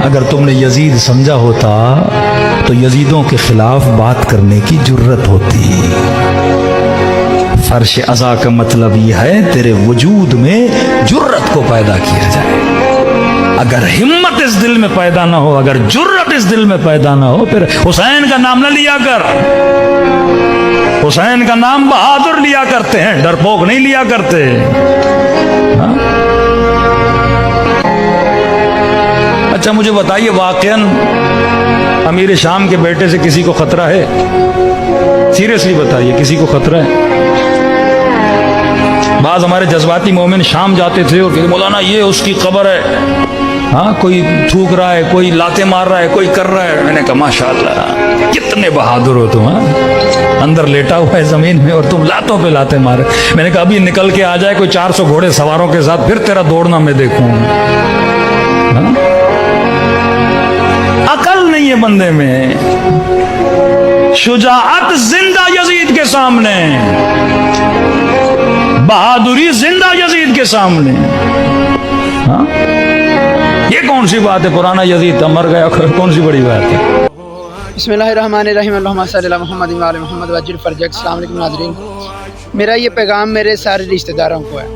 اگر تم نے یزید سمجھا ہوتا تو یزیدوں کے خلاف بات کرنے کی جرت ہوتی۔ فرش ازا کا مطلب یہ ہے تیرے وجود میں جرت کو پیدا کیا جائے۔ اگر ہمت اس دل میں پیدا نہ ہو، اگر جرت اس دل میں پیدا نہ ہو، پھر حسین کا نام نہ لیا کر۔ حسین کا نام بہادر لیا کرتے ہیں، ڈرپوک نہیں لیا کرتے۔ ہاں؟ اچھا مجھے بتائیے، واقعاً امیر شام کے بیٹے سے کسی کو خطرہ ہے؟ سیریسلی بتائیے، کسی کو خطرہ ہے؟ بعض ہمارے جذباتی مومن شام جاتے تھے اور کہتے مولانا یہ اس کی قبر ہے، ہاں کوئی تھوک رہا ہے، کوئی لاتے مار رہا ہے، کوئی کر رہا ہے۔ میں نے کہا ماشاءاللہ کتنے بہادر ہو تم، ہاں اندر لیٹا ہوا ہے زمین میں اور تم لاتوں پہ لاتے مارے۔ میں نے کہا ابھی نکل کے آ جائے کوئی 400 گھوڑے سواروں کے ساتھ، پھر تیرا دوڑنا میں دیکھوں۔ ہاں؟ عقل نہیں ہے بندے میں، شجاعت زندہ یزید کے سامنے، بہادری زندہ یزید کے سامنے۔ ہاں یہ کون سی بات ہے؟ پرانا یزید مر گیا، کون سی بڑی بات ہے؟ بسم اللہ الرحمن الرحیم، اللہم صلی علی محمد و علی محمد وعجل فرجک۔ السلام علیکم ناظرین، میرا یہ پیغام میرے سارے رشتہ داروں کو ہے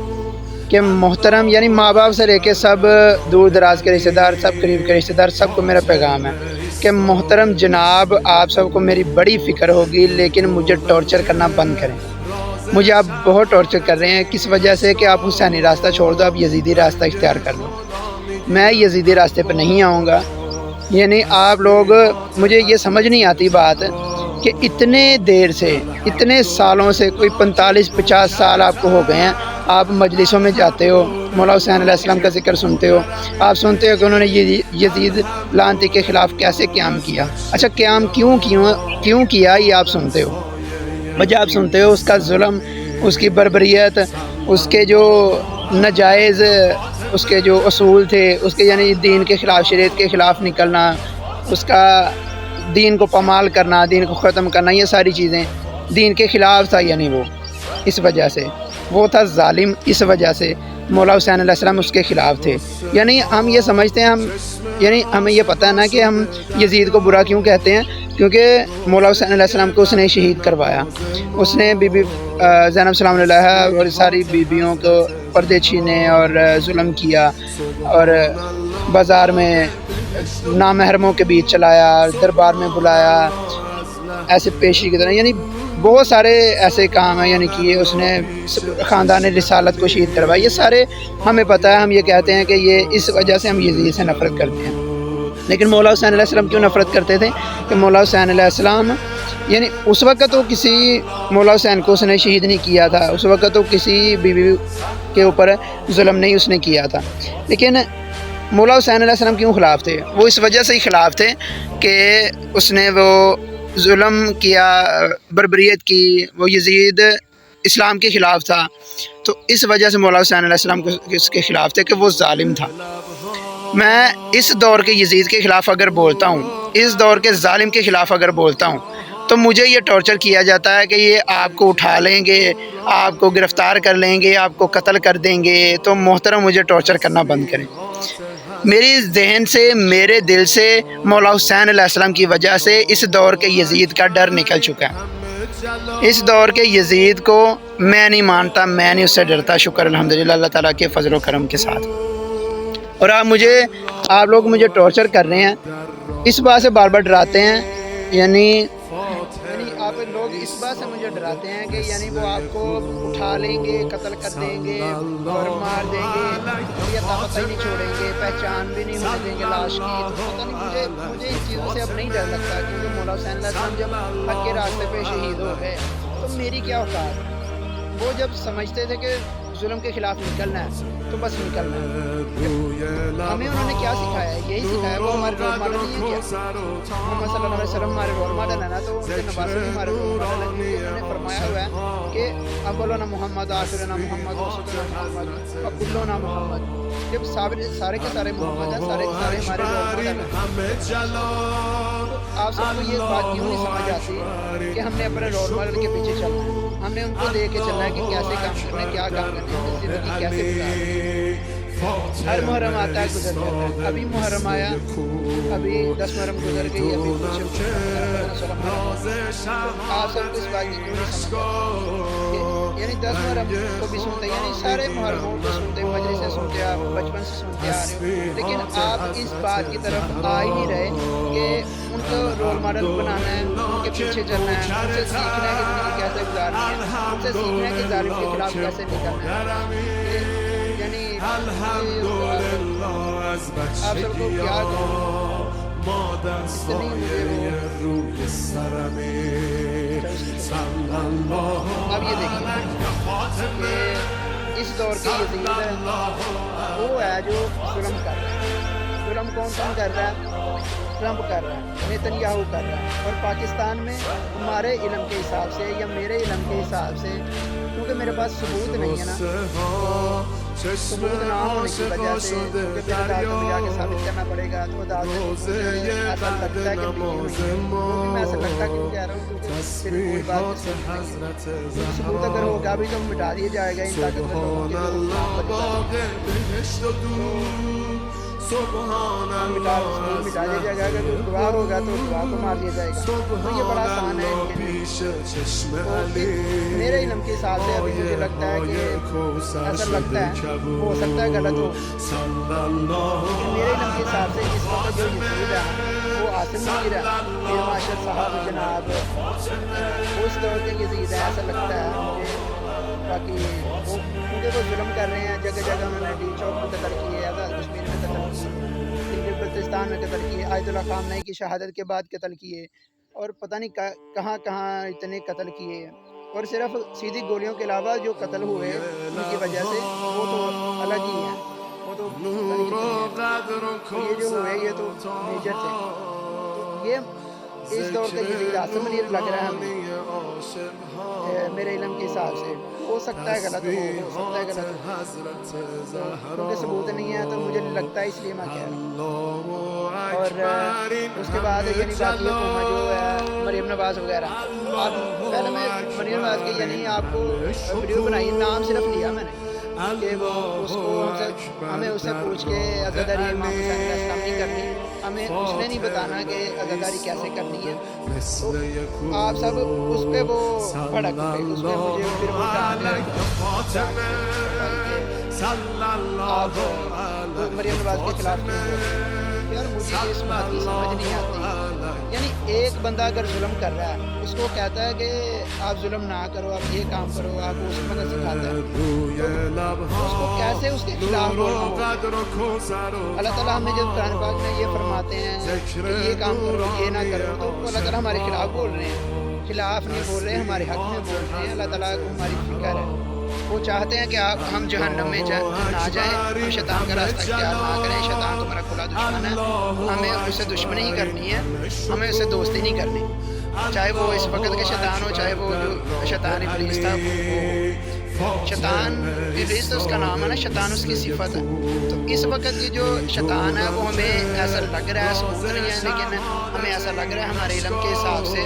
کہ محترم، یعنی ماں باپ سے لے کے سب دور دراز کے رشتہ دار، سب قریب کے رشتہ دار، سب کو میرا پیغام ہے کہ محترم جناب، آپ سب کو میری بڑی فکر ہوگی، لیکن مجھے ٹارچر کرنا بند کریں۔ مجھے آپ بہت ٹارچر کر رہے ہیں، کس وجہ سے کہ آپ حسینی راستہ چھوڑ دو، آپ یزیدی راستہ اختیار کر لو۔ میں یزیدی راستے پہ نہیں آؤں گا۔ یعنی آپ لوگ، مجھے یہ سمجھ نہیں آتی بات کہ اتنے دیر سے، اتنے سالوں سے، کوئی 45-50 سال آپ کو ہو گئے ہیں، آپ مجلسوں میں جاتے ہو، مولا حسین علیہ السلام کا ذکر سنتے ہو، آپ سنتے ہو کہ انہوں نے یزید لعنتی کے خلاف کیسے قیام کیا۔ اچھا قیام کیوں کیا یہ آپ سنتے ہو، وجہ آپ سنتے ہو، اس کا ظلم، اس کی بربریت، اس کے جو ناجائز، اس کے جو اصول تھے، اس کے یعنی دین کے خلاف، شریعت کے خلاف نکلنا، اس کا دین کو پامال کرنا، دین کو ختم کرنا، یہ ساری چیزیں دین کے خلاف تھا۔ یعنی وہ اس وجہ سے وہ تھا ظالم، اس وجہ سے مولا حسین علیہ السلام اس کے خلاف تھے۔ یعنی ہم یہ سمجھتے ہیں، یعنی ہمیں یہ پتہ ہے نا کہ ہم یزید کو برا کیوں کہتے ہیں، کیونکہ مولا حسین علیہ السلام کو اس نے شہید کروایا۔ اس نے بی بی زینب سلام علیہ اور ساری بیویوں کو پردے چھینے اور ظلم کیا، اور بازار میں نامحرموں کے بیچ چلایا، دربار میں بلایا ایسے پیشی کی طرح، یعنی بہت سارے ایسے کام ہیں یعنی کیے اس نے، خاندان رسالت کو شہید کروایا۔ یہ سارے ہمیں پتہ ہے، ہم یہ کہتے ہیں کہ یہ اس وجہ سے ہم یزید سے نفرت کرتے ہیں۔ لیکن مولا حسین علیہ السلام کیوں نفرت کرتے تھے کہ مولا حسین علیہ السلام، یعنی اس وقت تو کسی مولا حسین کو اس نے شہید نہیں کیا تھا، اس وقت تو کسی بیوی کے اوپر ظلم نہیں اس نے کیا تھا، لیکن مولا حسین علیہ السلام کیوں خلاف تھے؟ وہ اس وجہ سے ہی خلاف تھے کہ اس نے وہ ظلم کیا، بربریت کی، وہ یزید اسلام کے خلاف تھا، تو اس وجہ سے مولا حسین علیہ السلام اس کے خلاف تھے کہ وہ ظالم تھا۔ میں اس دور کے یزید کے خلاف اگر بولتا ہوں، اس دور کے ظالم کے خلاف اگر بولتا ہوں، تو مجھے یہ ٹارچر کیا جاتا ہے کہ یہ آپ کو اٹھا لیں گے، آپ کو گرفتار کر لیں گے، آپ کو قتل کر دیں گے۔ تو محترم مجھے ٹارچر کرنا بند کریں۔ میری ذہن سے، میرے دل سے مولا حسین علیہ السلام کی وجہ سے اس دور کے یزید کا ڈر نکل چکا ہے۔ اس دور کے یزید کو میں نہیں مانتا، میں نہیں اس سے ڈرتا، شکر الحمدللہ اللہ تعالیٰ کے فضل و کرم کے ساتھ۔ اور آپ لوگ مجھے ٹارچر کر رہے ہیں، اس بات سے بار بار ڈراتے ہیں، یعنی آپ لوگ اس بات سے مجھے ڈراتے ہیں کہ یعنی وہ آپ کو اٹھا لیں گے، قتل کر دیں گے اور مار دیں گے، یا طاقت ہی نہیں چھوڑیں گے، پہچان بھی نہیں ہونے دیں گے لاش کی۔ تو پتہ نہیں، مجھے اس چیزوں سے اب نہیں ڈر لگتا، کیونکہ مولا حسین علیہ السلام جب حق کے راستے پہ شہید ہو گئے تو میری کیا اوقات۔ وہ جب سمجھتے تھے کہ ظلم کے خلاف نکلنا ہے تو بس نکلنا ہے۔ ہمیں انہوں نے کیا سکھایا ہے؟ یہی سکھایا، وہ ہمارے رول ماڈل نہیں ہے کیا؟ محمد صلی اللہ علیہ وسلم ہمارے رول ماڈل ہے نا، تو ان کے نواسے بھی ہمارے رول ماڈل ہیں۔ انہوں نے فرمایا ہوا ہے کہ اولنا محمد، آخرنا محمد، وسطنا محمد، وکلنا محمد۔ جب سارے کے سارے محمد ہیں، سارے کے سارے ہمارے رول ماڈل ہیں۔ آپ سب کو یہ بات کیوں نہیں سمجھ آتی کہ ہم نے اپنے رول ماڈل کے پیچھے چلنا ہے، ہم نے ان کو دیکھ کے چلنا ہے کہ کیسے کام کرنا ہے، کیا کام کرنا ہے، زندگی کیسے گزارنا ہے۔ ہر محرم آتا ہے گزر جاتا ہے. ابھی محرم آیا, ابھی 10 محرم گزر گئی, ابھی کچھ آپ سب کو اس بات کی کیوں نہیں سمجھ آتی؟ یعنی 10 محرم کو بھی سنتے ہیں, یعنی سارے محرموں کو سنتے ہیں, مجلس سے سنتے ہیں, آپ بچپن سے سنتے آ رہے ہو, لیکن آپ اس بات کی طرف آ ہی نہیں رہے کہ ان کو رول ماڈل بنانا ہے, ان کے پیچھے چلنا ہے, ان سے سیکھنا ہے کہ زندگی کیسے گزارنی ہے, ان سے سیکھنا ہے کہ ظالم کے خلاف کیسے نکلنا ہے. یعنی آپ سب کو کیا اتنی اب یہ دیکھیے کہ اس دور کے یزید وہ ہے جو ظلم کر رہا ہے. ظلم کون کر رہا ہے؟ ٹرمپ کر رہا ہے, نیتن یاہو کر رہا ہے. اور پاکستان میں ہمارے علم کے حساب سے یا میرے علم کے حساب سے, کیونکہ میرے پاس ثبوت نہیں ہے نا, ثبوت نہ ہونے کی وجہ سے کیونکہ پھر عدالت میں جا کے ثابت کرنا پڑے گا, تو عدالت ایسا لگتا ہے کہ میں ایسا لگتا کیوں کہہ رہا ہوں, کیونکہ پھر کوئی بات ثبوت اگر ہوگا بھی تو مٹا دیا جائے گا ان طاقتور لوگوں کے مٹا دیا جائے گا. اگر کوئی گواہ ہوگا تو گواہ کو مار دیا جائے گا. تو یہ بڑا آسان ہے. میرے علم کے حساب سے ابھی مجھے لگتا ہے کہ ایسا لگتا ہے, ہو سکتا ہے غلط ہو, لیکن میرے علم کے حساب سے اس وقت جو یزید ہے وہ عاصم میر ہے, میر معاشر صاحب جناب, اس دور کے یزید ہے ایسا لگتا ہے مجھے. باقی وہ کیونکہ وہ ظلم کر رہے ہیں, جگہ جگہ انہوں نے ڈی چوک میں قتل کیے, آزاد کشمیر میں قتل کیے, بلوچستان میں قتل کیے, آیت اللہ خامنئی کی شہادت کے بعد قتل کیے, اور پتہ نہیں کہاں کہاں اتنے قتل کیے. اور صرف سیدھی گولیوں کے علاوہ جو قتل ہوئے ان کی وجہ سے وہ تو الگ ہی ہیں, وہ تو یہ جو ہوئے یہ تو میجر تھے. تو یہ اس دور کا یزید عاصم منیر لگ رہا ہے ہمیں میرے علم کے حساب سے. ہو سکتا ہے غلط ہو سکتا ہے غلط ہو, کیونکہ ثبوت نہیں ہے تو مجھے لگتا ہے, اس لیے میں کہہ رہا ہوں. اور اس کے بعد یعنی باقی حکومت جو ہے مریم نواز وغیرہ, آپ پہلے میں مریم نواز کی یعنی آپ کو ویڈیو بنائی, نام صرف لیا میں نے کہ وہ اس کو ہمیں اسے پوچھ کے عزاداری امام حسین علیہ السلام نہیں کرنی, ہمیں اس نے نہیں بتانا کہ عزاداری کیسے کرنی ہے. تو آپ سب اس پہ وہ بھڑک گئے, اس پہ مجھے پھر وہ آپ مریم نواز کے خلاف یار مجھے اس بات کی سمجھ نہیں آتی. یعنی ایک بندہ اگر ظلم کر رہا ہے اس کو کہتا ہے کہ آپ ظلم نہ کرو, آپ یہ کام کرو, آپ کو اس مدد سکھاتا ہے, تو اس کو کیسے اس کے خلاف بولنا ہوگا. اللہ تعالیٰ ہمیں جب قرآن پاک میں یہ فرماتے ہیں کہ یہ کام کرو یہ نہ کرو, تو اللہ تعالیٰ ہمارے خلاف بول رہے ہیں, خلاف نہیں بول رہے, ہمارے حق میں بول رہے ہیں. اللہ تعالیٰ کو ہماری فکر ہے, وہ چاہتے ہیں کہ آپ ہم جہنم میں نہ جائیں, ہم شیطان کا راستہ اختیار نہ کریں. شیطان تمہارا کھلا دشمن ہے, ہمیں اسے دشمنی ہی کرنی ہے, ہمیں اسے دوستی نہیں کرنی, چاہے وہ اس وقت کے شیطان ہو, چاہے وہ جو شیطان ابلیس تھا وہ شیطان ابلیس تو اس کا نام ہے نا, شیطان اس کی صفت ہے. تو اس وقت کی جو شیطان ہے وہ ہمیں ایسا لگ رہا ہے, ثبوت نہیں ہے لیکن ہمیں ایسا لگ رہا ہے ہمارے علم کے حساب سے,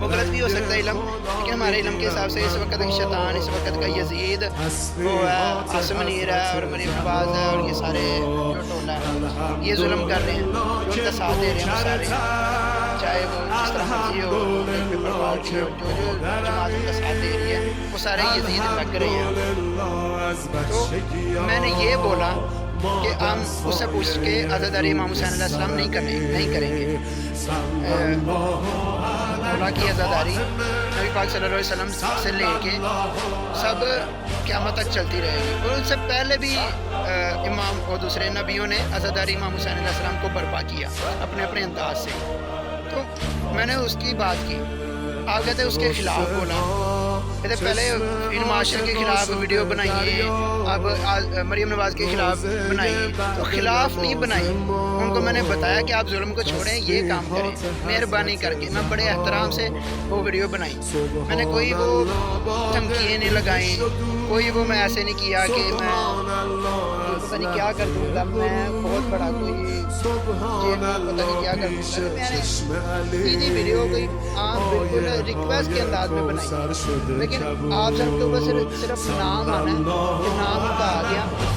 وہ غلط بھی ہو سکتا ہے علم, لیکن ہمارے علم کے حساب سے اس وقت کا شیطان, اس وقت کا یزید وہ ہے, عاصم منیر ہے اور مریم نواز ہے, اور یہ سارے جو ٹولہ ہے یہ ظلم کر رہے ہیں, جو ان کا ساتھ دے رہے ہیں سارے, چاہے وہ جس طرح مرضی ہو, جو جماعت ان کا ساتھ دے رہی ہے وہ سارے یزید لگ رہے ہیں. تو میں نے یہ بولا کہ ہم اس سے پوچھ کے عزاداری امام حسین علیہ السلام نہیں کریں گے. مولا کی عزاداری نبی پاک صلی اللہ علیہ وسلم سے لے کے سب قیامت تک چلتی رہے گی, اور ان سے پہلے بھی امام اور دوسرے نبیوں نے عزاداری امام حسین علیہ السلام کو برپا کیا اپنے اپنے انداز سے. تو میں نے اس کی بات کی, آپ کہتے اس کے خلاف بولا, کہتے پہلے ان معاشر کے خلاف ویڈیو بنائیے, اب مریم نواز کے خلاف بنائیے, تو خلاف نہیں بنائی, ان کو میں نے بتایا کہ آپ ظلم کو چھوڑیں, یہ کام کریں مہربانی کر کے. میں بڑے احترام سے وہ ویڈیو بنائی, میں نے کوئی وہ دھمکیاں نہیں لگائیں, کوئی وہ میں ایسے نہیں کیا کہ میں پتہ نہیں کیا کر دوں گا, میں بہت بڑا کوئی جیل میں پتہ نہیں کیا کر دوں گا. میں نے سیدھی ویڈیو کوئی عام بالکل ریکویسٹ کے انداز میں بنائی, لیکن آپ سب کے اوپر صرف نام آنا ہے کہ نام ان کا آ گیا,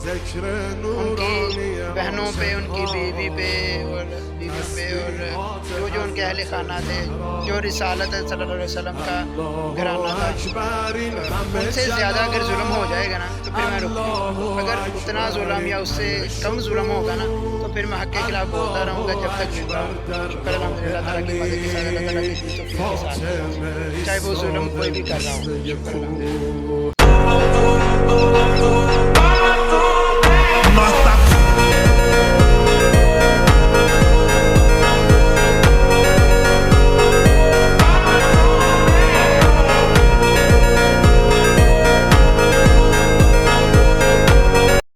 ان کی بہنوں پہ، ان کی بیوی پہ اور بیوی پہ، اور جو ان کے اہل خانہ تھے، جو رسالت صلی اللہ علیہ وسلم کا گھرانہ تھا، ان سے زیادہ اگر ظلم ہو جائے گا نا تو پھر میں رکوں، اگر اتنا ظلم یا اس سے کم ظلم ہوگا نا تو پھر میں حق کے خلاف بولتا رہوں گا جب تک زندہ ہوں۔ شکر الحمد للہ تعالیٰ کی مدد کے ساتھ، اللہ تعالیٰ کی توفیق کے ساتھ، چاہے وہ ظلم کوئی بھی کر رہا ہو، شکر الحمد للہ۔